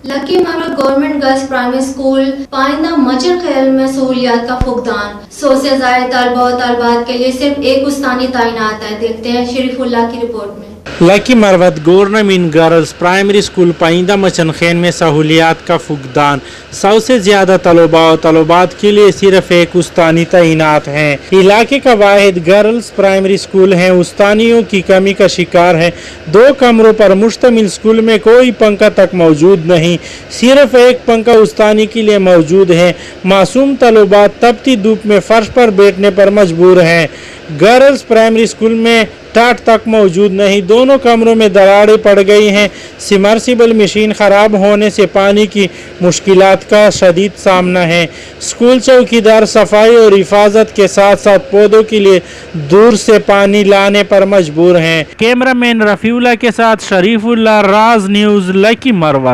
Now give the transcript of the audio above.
Lucky मरवा government girls primary school पाइंदा मचन खैल में सहूलियात का फुकदान। 100 से ज्यादा तलबा और तलबात के लिए सिर्फ एक उस्तानी तैनात है। देखते हैं शरीफुल्लाह की रिपोर्ट में। Lakki Marwat government girls primary school पाइंदा मचन खैन में सहूलियात का फुकदान। 100 से ज्यादा तलबा और तलबात के लिए सिर्फ एक उस्तानी तैनात हैं। इलाके का वाहिद गर्ल्स प्राइमरी स्कूल है। उस्तानियों की कमी का शिकार है। 2 कमरों पर मुश्तमिल स्कूल में कोई पंखा तक मौजूद नहीं। सिर्फ एक पंखा उस्तानी के लिए मौजूद है। मासूम तलबात तपती धूप में फर्श पर बैठने पर मजबूर हैं। गर्ल्स प्राइमरी स्कूल में टाट तक मौजूद नहीं। दोनों कमरों में दरारें पड़ गई हैं। सिमर्सिबल मशीन ख़राब होने से पानी की मुश्किलात का शदीद सामना है। स्कूल चौकीदार सफाई और हिफाजत के साथ साथ पौधों के लिए दूर से पानी लाने पर मजबूर हैं। कैमरामैन रफ़ीउल्लाह के साथ शरीफुल्लाह, राज न्यूज़, लकी मरवा।